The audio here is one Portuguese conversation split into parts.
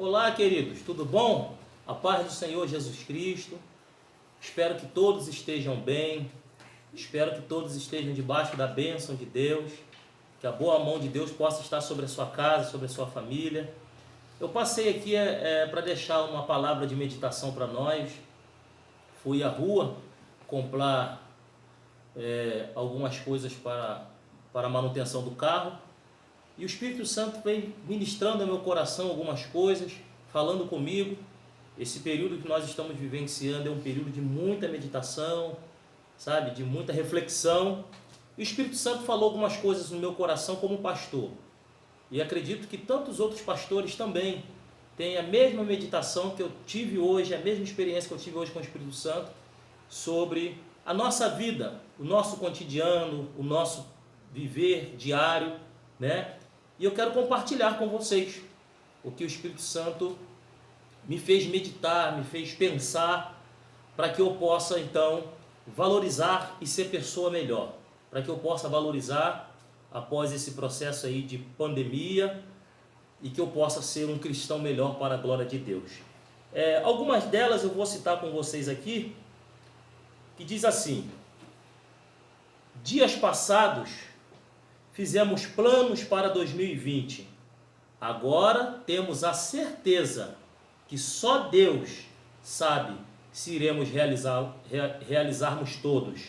Olá, queridos, tudo bom? A paz do Senhor Jesus Cristo. Espero que todos estejam bem. Espero que todos estejam debaixo da bênção de Deus. Que a boa mão de Deus possa estar sobre a sua casa, sobre a sua família. Eu passei aqui para deixar uma palavra de meditação para nós. Fui à rua comprar algumas coisas para a manutenção do carro. E o Espírito Santo vem ministrando ao meu coração algumas coisas, falando comigo. Esse período que nós estamos vivenciando é um período de muita meditação, sabe? De muita reflexão. E o Espírito Santo falou algumas coisas no meu coração como pastor. E acredito que tantos outros pastores também têm a mesma meditação que eu tive hoje, a mesma experiência que eu tive hoje com o Espírito Santo, sobre a nossa vida, o nosso cotidiano, o nosso viver diário, né? E eu quero compartilhar com vocês o que o Espírito Santo me fez meditar, me fez pensar, para que eu possa então valorizar e ser pessoa melhor, para que eu possa valorizar após esse processo aí de pandemia e que eu possa ser um cristão melhor para a glória de Deus. Algumas delas eu vou citar com vocês aqui, que diz assim: dias passados fizemos planos para 2020. Agora temos a certeza que só Deus sabe se iremos realizarmos todos.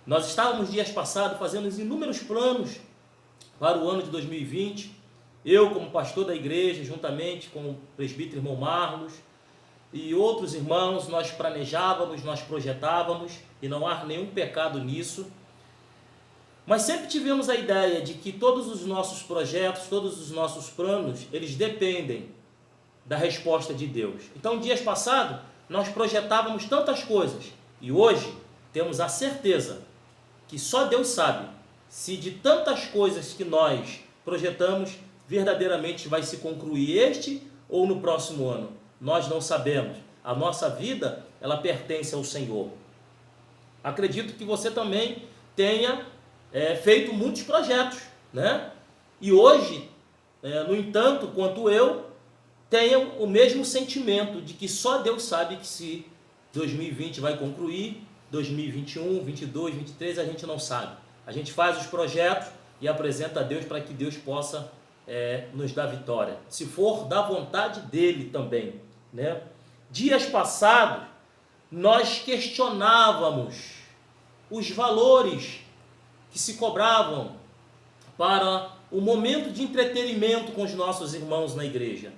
Nós estávamos dias passados fazendo inúmeros planos para o ano de 2020. Eu, como pastor da igreja, juntamente com o presbítero irmão Marlos e outros irmãos, nós planejávamos, nós projetávamos, e não há nenhum pecado nisso. Mas sempre tivemos a ideia de que todos os nossos projetos, todos os nossos planos, eles dependem da resposta de Deus. Então, dias passados, nós projetávamos tantas coisas, e hoje temos a certeza que só Deus sabe se de tantas coisas que nós projetamos, verdadeiramente vai se concluir este ou no próximo ano. Nós não sabemos. A nossa vida, ela pertence ao Senhor. Acredito que você também tenha feito muitos projetos, né? E hoje, no entanto, quanto eu, tenho o mesmo sentimento de que só Deus sabe que se 2020 vai concluir, 2021, 22, 23, a gente não sabe. A gente faz os projetos e apresenta a Deus para que Deus possa nos dar vitória, se for da vontade dele também, né? Dias passados, nós questionávamos os valores que se cobravam para o momento de entretenimento com os nossos irmãos na igreja.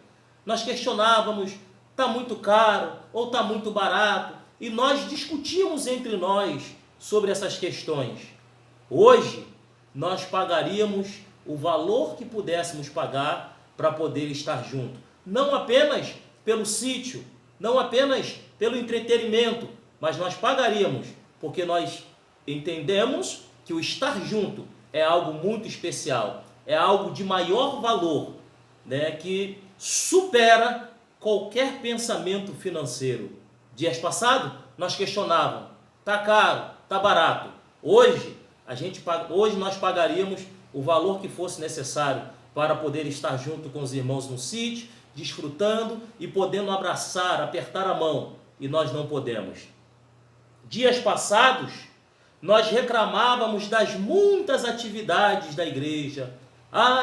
Nós questionávamos, está muito caro ou está muito barato, e nós discutíamos entre nós sobre essas questões. Hoje, nós pagaríamos o valor que pudéssemos pagar para poder estar junto. Não apenas pelo sítio, não apenas pelo entretenimento, mas nós pagaríamos, porque nós entendemos que o estar junto é algo muito especial, é algo de maior valor, né, que supera qualquer pensamento financeiro. Dias passados, nós questionávamos, está caro, está barato. Hoje nós pagaríamos o valor que fosse necessário para poder estar junto com os irmãos no sítio, desfrutando e podendo abraçar, apertar a mão, e nós não podemos. Dias passados, nós reclamávamos das muitas atividades da igreja.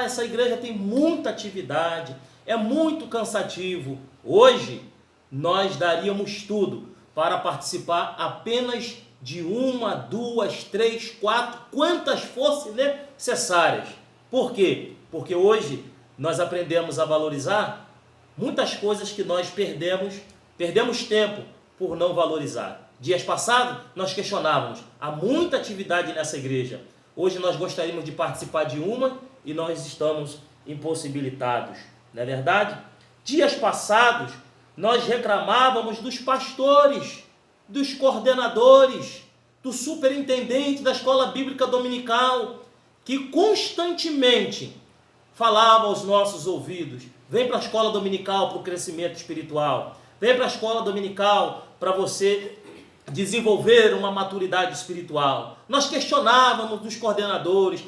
Essa igreja tem muita atividade, é muito cansativo. Hoje, nós daríamos tudo para participar apenas de 1, 2, 3, 4, quantas fossem necessárias. Por quê? Porque hoje nós aprendemos a valorizar muitas coisas que nós perdemos tempo por não valorizar. Dias passados, nós questionávamos, há muita atividade nessa igreja. Hoje nós gostaríamos de participar de uma e nós estamos impossibilitados. Não é verdade? Dias passados, nós reclamávamos dos pastores, dos coordenadores, do superintendente da escola bíblica dominical, que constantemente falava aos nossos ouvidos: vem para a escola dominical para o crescimento espiritual, vem para a escola dominical para você desenvolver uma maturidade espiritual. Nós questionávamos dos coordenadores: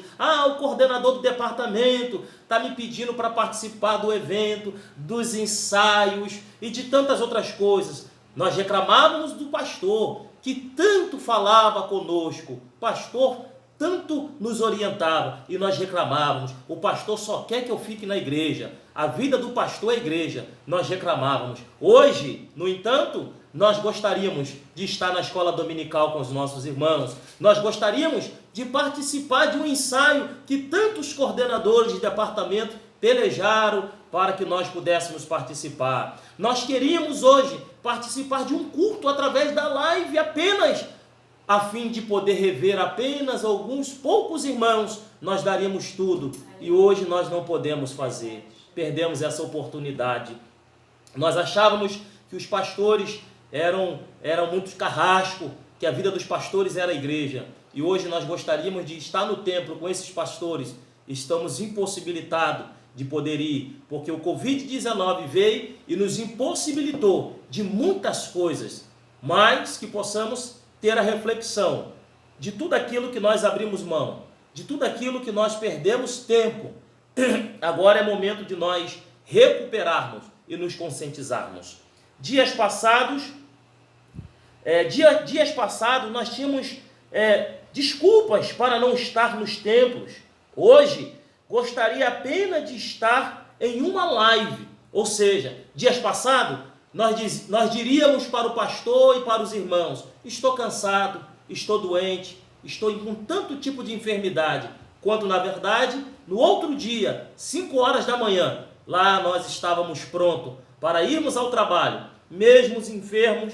o coordenador do departamento está me pedindo para participar do evento, dos ensaios e de tantas outras coisas. Nós reclamávamos do pastor, que tanto falava conosco, pastor tanto nos orientava, e nós reclamávamos: o pastor só quer que eu fique na igreja, a vida do pastor é a igreja. Nós reclamávamos. Hoje, no entanto, nós gostaríamos de estar na escola dominical com os nossos irmãos, nós gostaríamos de participar de um ensaio que tantos coordenadores de departamento pelejaram para que nós pudéssemos participar. Nós queríamos hoje participar de um culto através da live apenas, a fim de poder rever apenas alguns poucos irmãos. Nós daríamos tudo, e hoje nós não podemos fazer, perdemos essa oportunidade. Nós achávamos que os pastores eram muito carrasco, que a vida dos pastores era a igreja, e hoje nós gostaríamos de estar no templo com esses pastores. Estamos impossibilitados de poder ir, porque o Covid-19 veio e nos impossibilitou de muitas coisas, mas que possamos ter a reflexão de tudo aquilo que nós abrimos mão, de tudo aquilo que nós perdemos tempo. Agora é momento de nós recuperarmos e nos conscientizarmos. Dias passados nós tínhamos desculpas para não estar nos templos. Hoje gostaria apenas de estar em uma live. Ou seja, dias passados nós diríamos para o pastor e para os irmãos: estou cansado, estou doente, estou com tanto tipo de enfermidade, quando na verdade no outro dia, 5 horas da manhã, lá nós estávamos prontos para irmos ao trabalho, mesmo enfermos,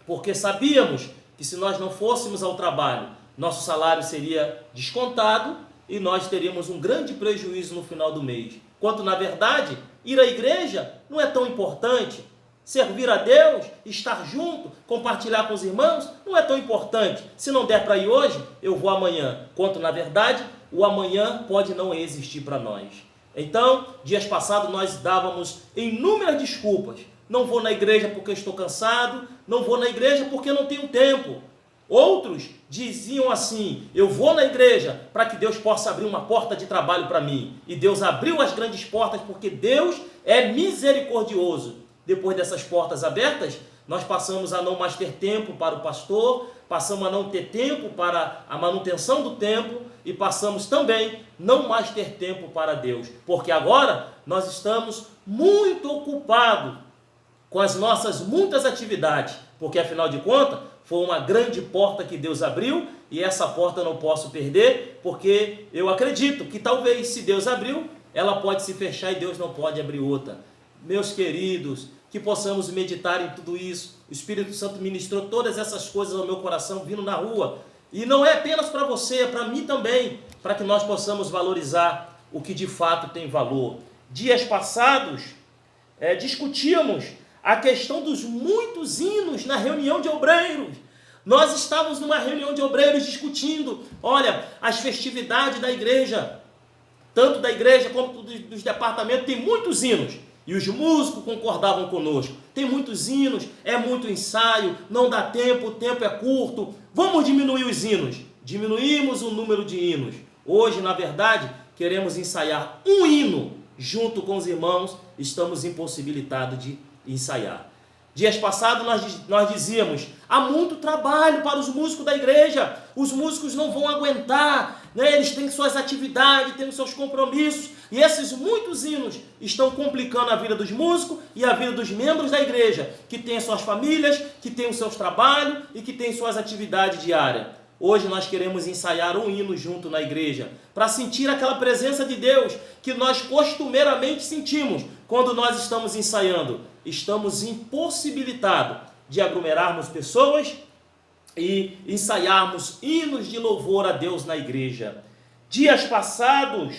porque sabíamos que se nós não fôssemos ao trabalho, nosso salário seria descontado e nós teríamos um grande prejuízo no final do mês. Quando na verdade, ir à igreja não é tão importante. Servir a Deus, estar junto, compartilhar com os irmãos, não é tão importante. Se não der para ir hoje, eu vou amanhã. Quanto na verdade, o amanhã pode não existir para nós. Então, dias passados nós dávamos inúmeras desculpas. Não vou na igreja porque estou cansado, não vou na igreja porque não tenho tempo. Outros diziam assim: eu vou na igreja para que Deus possa abrir uma porta de trabalho para mim. E Deus abriu as grandes portas, porque Deus é misericordioso. Depois dessas portas abertas, nós passamos a não mais ter tempo para o pastor, passamos a não ter tempo para a manutenção do templo e passamos também não mais ter tempo para Deus, porque agora nós estamos muito ocupados com as nossas muitas atividades, porque afinal de contas foi uma grande porta que Deus abriu e essa porta eu não posso perder, porque eu acredito que talvez se Deus abriu, ela pode se fechar e Deus não pode abrir outra. Meus queridos, que possamos meditar em tudo isso. O Espírito Santo ministrou todas essas coisas ao meu coração vindo na rua. E não é apenas para você, é para mim também, para que nós possamos valorizar o que de fato tem valor. Dias passados, discutíamos a questão dos muitos hinos na reunião de obreiros. Nós estávamos numa reunião de obreiros discutindo, olha, as festividades da igreja, tanto da igreja como dos departamentos, tem muitos hinos. E os músicos concordavam conosco. Tem muitos hinos, é muito ensaio, não dá tempo, o tempo é curto. Vamos diminuir os hinos. Diminuímos o número de hinos. Hoje, na verdade, queremos ensaiar um hino junto com os irmãos. Estamos impossibilitados de ensaiar. Dias passados nós dizíamos: há muito trabalho para os músicos da igreja. Os músicos não vão aguentar, né? Eles têm suas atividades, têm seus compromissos. E esses muitos hinos estão complicando a vida dos músicos e a vida dos membros da igreja, que têm suas famílias, que têm os seus trabalhos e que têm suas atividades diárias. Hoje nós queremos ensaiar um hino junto na igreja, para sentir aquela presença de Deus que nós costumeiramente sentimos quando nós estamos ensaiando. Estamos impossibilitados de aglomerarmos pessoas e ensaiarmos hinos de louvor a Deus na igreja. Dias passados,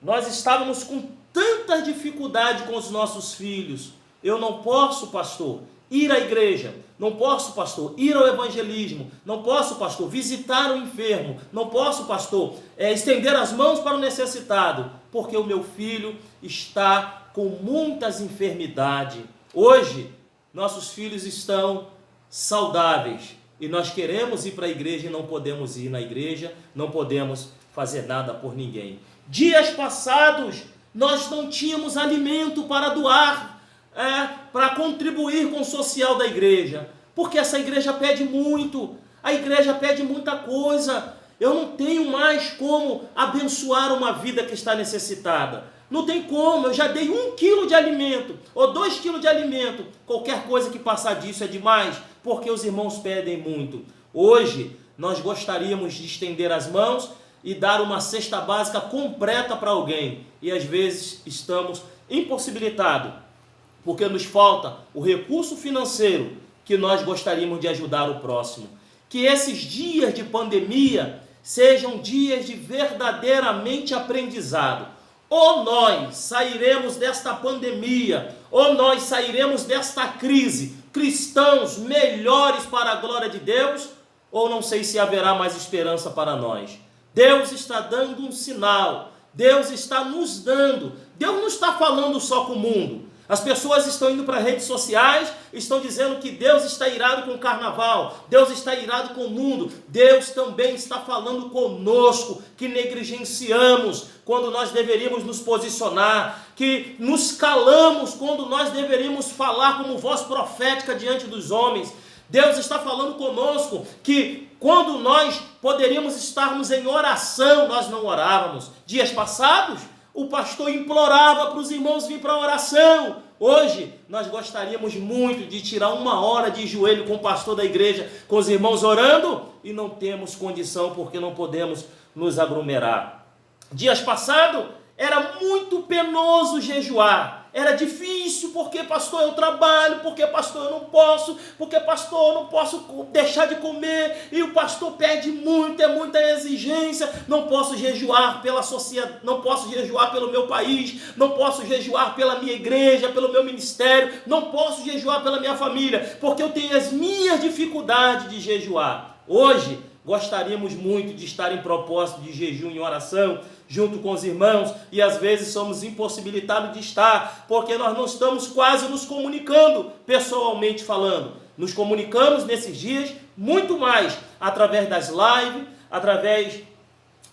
nós estávamos com tanta dificuldade com os nossos filhos. Eu não posso, pastor, ir à igreja. Não posso, pastor, ir ao evangelismo. Não posso, pastor, visitar o enfermo. Não posso, pastor, estender as mãos para o necessitado. Porque o meu filho está com muitas enfermidades. Hoje, nossos filhos estão saudáveis e nós queremos ir para a igreja e não podemos ir na igreja, não podemos fazer nada por ninguém. Dias passados, nós não tínhamos alimento para doar, para contribuir com o social da igreja, porque essa igreja pede muito, a igreja pede muita coisa. Eu não tenho mais como abençoar uma vida que está necessitada. Não tem como, eu já dei 1 quilo de alimento, ou 2 quilos de alimento. Qualquer coisa que passar disso é demais, porque os irmãos pedem muito. Hoje, nós gostaríamos de estender as mãos e dar uma cesta básica completa para alguém. E às vezes estamos impossibilitados, porque nos falta o recurso financeiro que nós gostaríamos de ajudar o próximo. Que esses dias de pandemia sejam dias de verdadeiramente aprendizado. Ou nós sairemos desta pandemia, ou nós sairemos desta crise, cristãos melhores para a glória de Deus, ou não sei se haverá mais esperança para nós. Deus está dando um sinal, Deus está nos dando, Deus não está falando só com o mundo. As pessoas estão indo para redes sociais, estão dizendo que Deus está irado com o carnaval, Deus está irado com o mundo. Deus também está falando conosco, que negligenciamos quando nós deveríamos nos posicionar, que nos calamos quando nós deveríamos falar como voz profética diante dos homens. Deus está falando conosco que quando nós poderíamos estarmos em oração, nós não orávamos. Dias passados, o pastor implorava para os irmãos vir para a oração. Hoje, nós gostaríamos muito de tirar 1 hora de joelho com o pastor da igreja, com os irmãos orando, e não temos condição porque não podemos nos aglomerar. Dias passados, era muito penoso jejuar. Era difícil, porque pastor eu trabalho, porque pastor eu não posso, porque pastor eu não posso deixar de comer, e o pastor pede muito, é muita exigência, não posso jejuar pela sociedade, não posso jejuar pelo meu país, não posso jejuar pela minha igreja, pelo meu ministério, não posso jejuar pela minha família, porque eu tenho as minhas dificuldades de jejuar. Hoje, gostaríamos muito de estar em propósito de jejum e oração, junto com os irmãos, e às vezes somos impossibilitados de estar, porque nós não estamos quase nos comunicando, pessoalmente falando. Nos comunicamos nesses dias muito mais através das lives, através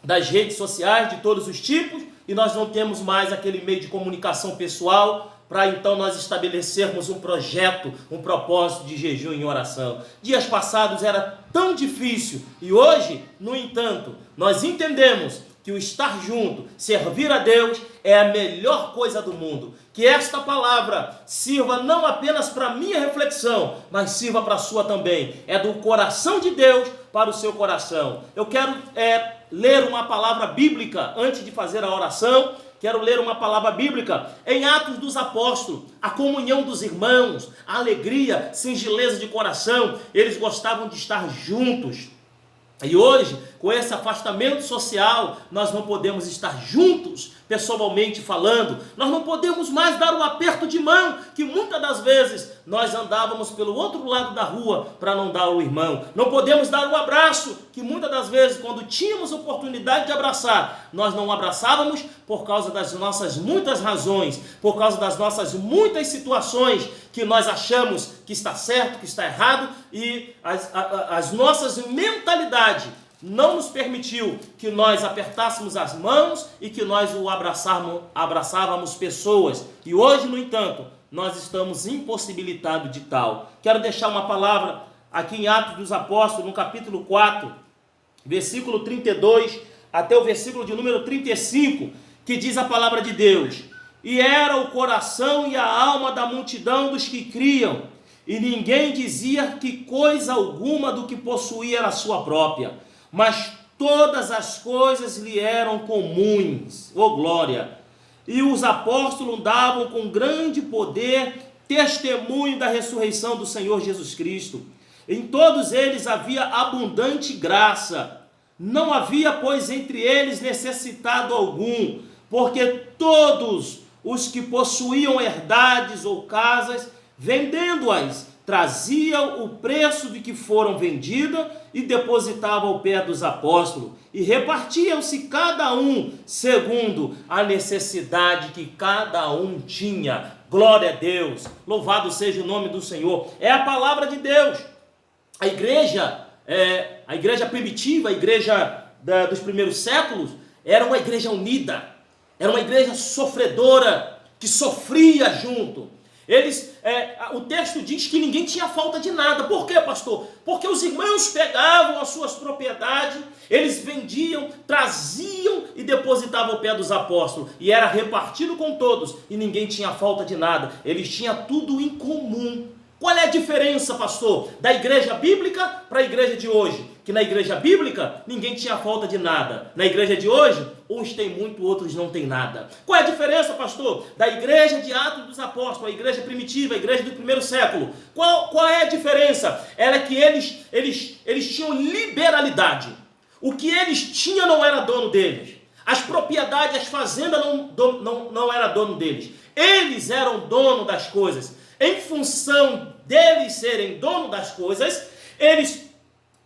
das redes sociais de todos os tipos, e nós não temos mais aquele meio de comunicação pessoal, para então nós estabelecermos um projeto, um propósito de jejum e oração. Dias passados era tão difícil, e hoje, no entanto, nós entendemos que o estar junto, servir a Deus, é a melhor coisa do mundo. Que esta palavra sirva não apenas para a minha reflexão, mas sirva para a sua também. É do coração de Deus para o seu coração. Eu quero ler uma palavra bíblica antes de fazer a oração. Quero ler uma palavra bíblica em Atos dos Apóstolos, a comunhão dos irmãos, a alegria, singeleza de coração. Eles gostavam de estar juntos. E hoje, com esse afastamento social, nós não podemos estar juntos, pessoalmente falando. Nós não podemos mais dar um aperto de mão, que muitas das vezes nós andávamos pelo outro lado da rua para não dar ao irmão. Não podemos dar um abraço, que muitas das vezes, quando tínhamos oportunidade de abraçar, nós não abraçávamos por causa das nossas muitas razões, por causa das nossas muitas situações que nós achamos que está certo, que está errado, e as nossas mentalidades não nos permitiu que nós apertássemos as mãos e que nós abraçávamos pessoas. E hoje, no entanto, nós estamos impossibilitados de tal. Quero deixar uma palavra aqui em Atos dos Apóstolos, no capítulo 4, versículo 32 até o versículo de número 35, que diz a palavra de Deus: e era o coração e a alma da multidão dos que criam, e ninguém dizia que coisa alguma do que possuía era sua própria, mas todas as coisas lhe eram comuns. Oh glória! E os apóstolos davam com grande poder testemunho da ressurreição do Senhor Jesus Cristo. Em todos eles havia abundante graça. Não havia, pois, entre eles necessitado algum, porque todos os que possuíam herdades ou casas, vendendo-as, traziam o preço de que foram vendidas e depositavam ao pé dos apóstolos, e repartiam-se cada um segundo a necessidade que cada um tinha. Glória a Deus, louvado seja o nome do Senhor. É a palavra de Deus. A igreja primitiva, a igreja dos primeiros séculos, era uma igreja unida, era uma igreja sofredora, que sofria junto. O texto diz que ninguém tinha falta de nada. Por quê, pastor? Porque os irmãos pegavam as suas propriedades, eles vendiam, traziam e depositavam ao pé dos apóstolos, e era repartido com todos, e ninguém tinha falta de nada, eles tinham tudo em comum. Qual é a diferença, pastor, da igreja bíblica para a igreja de hoje? Que na igreja bíblica ninguém tinha falta de nada. Na igreja de hoje, uns têm muito, outros não têm nada. Qual é a diferença, pastor, da igreja de Atos dos Apóstolos, a igreja primitiva, a igreja do primeiro século? Qual é a diferença? Era que eles tinham liberalidade. O que eles tinham não era dono deles. As propriedades, as fazendas não era dono deles. Eles eram dono das coisas. Em função deles serem dono das coisas, eles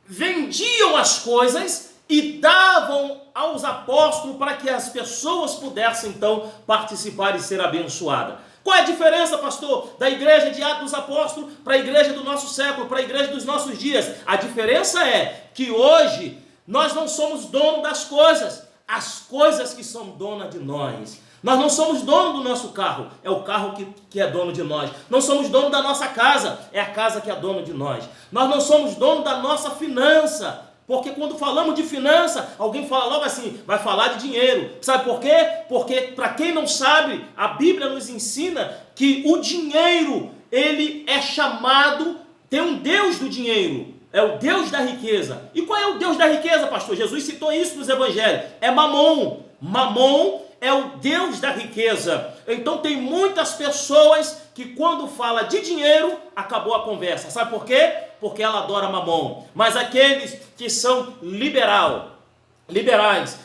vendiam as coisas e davam aos apóstolos para que as pessoas pudessem então participar e ser abençoadas. Qual é a diferença, pastor, da igreja de Atos dos Apóstolos para a igreja do nosso século, para a igreja dos nossos dias? A diferença é que hoje nós não somos dono das coisas, as coisas que são donas de nós. Nós não somos dono do nosso carro, é o carro que é dono de nós. Não somos dono da nossa casa, é a casa que é dono de nós. Nós não somos dono da nossa finança, porque quando falamos de finança, alguém fala logo assim, vai falar de dinheiro. Sabe por quê? Porque, para quem não sabe, a Bíblia nos ensina que o dinheiro, ele é chamado, tem um Deus do dinheiro, é o Deus da riqueza. E qual é o Deus da riqueza, pastor? Jesus citou isso nos evangelhos, é Mamon. Mamon é o Deus da riqueza. Então tem muitas pessoas que quando fala de dinheiro, acabou a conversa. Sabe por quê? Porque ela adora Mamon. Mas aqueles que são liberais,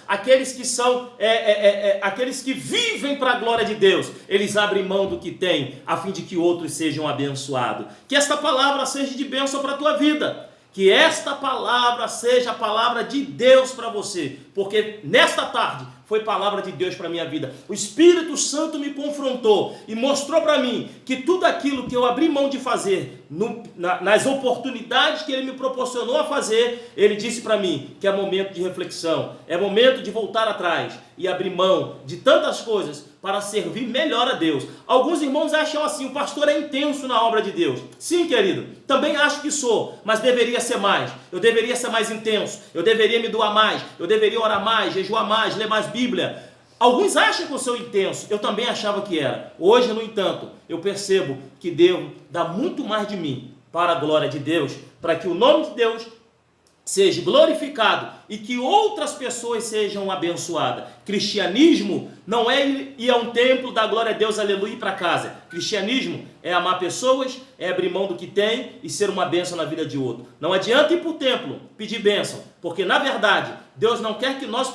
aqueles que são aqueles que vivem para a glória de Deus, eles abrem mão do que têm, a fim de que outros sejam abençoados. Que esta palavra seja de bênção para a tua vida. Que esta palavra seja a palavra de Deus para você, porque nesta tarde foi palavra de Deus para a minha vida. O Espírito Santo me confrontou e mostrou para mim que tudo aquilo que eu abri mão de fazer, nas oportunidades que Ele me proporcionou a fazer, Ele disse para mim que é momento de reflexão, é momento de voltar atrás e abrir mão de tantas coisas para servir melhor a Deus. Alguns irmãos acham assim, o pastor é intenso na obra de Deus. Sim, querido, também acho que sou, mas deveria ser mais. Eu deveria ser mais intenso, eu deveria me doar mais, eu deveria orar mais, jejuar mais, ler mais Bíblia. Alguns acham que eu sou intenso, eu também achava que era. Hoje, no entanto, eu percebo que devo dar muito mais de mim para a glória de Deus, para que o nome de Deus seja glorificado e que outras pessoas sejam abençoadas. Cristianismo não é ir a um templo, dar glória a Deus, aleluia, e ir para casa. Cristianismo é amar pessoas, é abrir mão do que tem e ser uma bênção na vida de outro. Não adianta ir para o templo pedir bênção, porque na verdade Deus não quer que nós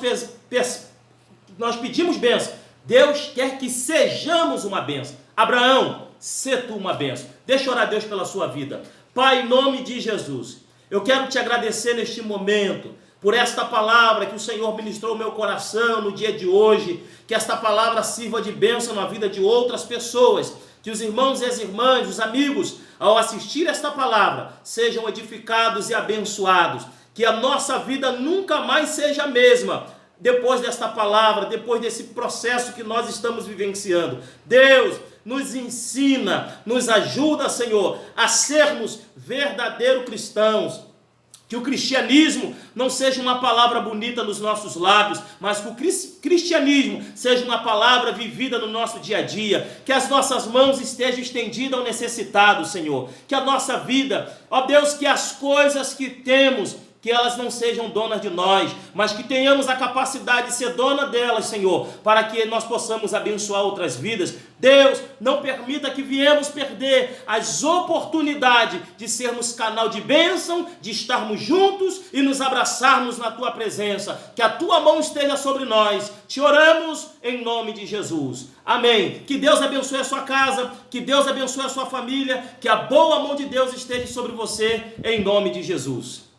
pedimos bênção. Deus quer que sejamos uma bênção. Abraão, sê tu uma bênção. Deixa eu orar a Deus pela sua vida. Pai, em nome de Jesus, eu quero te agradecer neste momento por esta palavra que o Senhor ministrou ao meu coração no dia de hoje, que esta palavra sirva de bênção na vida de outras pessoas, que os irmãos e as irmãs, os amigos, ao assistir esta palavra, sejam edificados e abençoados, que a nossa vida nunca mais seja a mesma, depois desta palavra, depois desse processo que nós estamos vivenciando. Deus, nos ensina, nos ajuda, Senhor, a sermos verdadeiros cristãos. Que o cristianismo não seja uma palavra bonita nos nossos lábios, mas que o cristianismo seja uma palavra vivida no nosso dia a dia. Que as nossas mãos estejam estendidas ao necessitado, Senhor. Que a nossa vida, ó Deus, que as coisas que temos que elas não sejam donas de nós, mas que tenhamos a capacidade de ser dona delas, Senhor, para que nós possamos abençoar outras vidas. Deus, não permita que viemos perder as oportunidades de sermos canal de bênção, de estarmos juntos e nos abraçarmos na Tua presença. Que a Tua mão esteja sobre nós. Te oramos em nome de Jesus. Amém. Que Deus abençoe a sua casa, que Deus abençoe a sua família, que a boa mão de Deus esteja sobre você em nome de Jesus.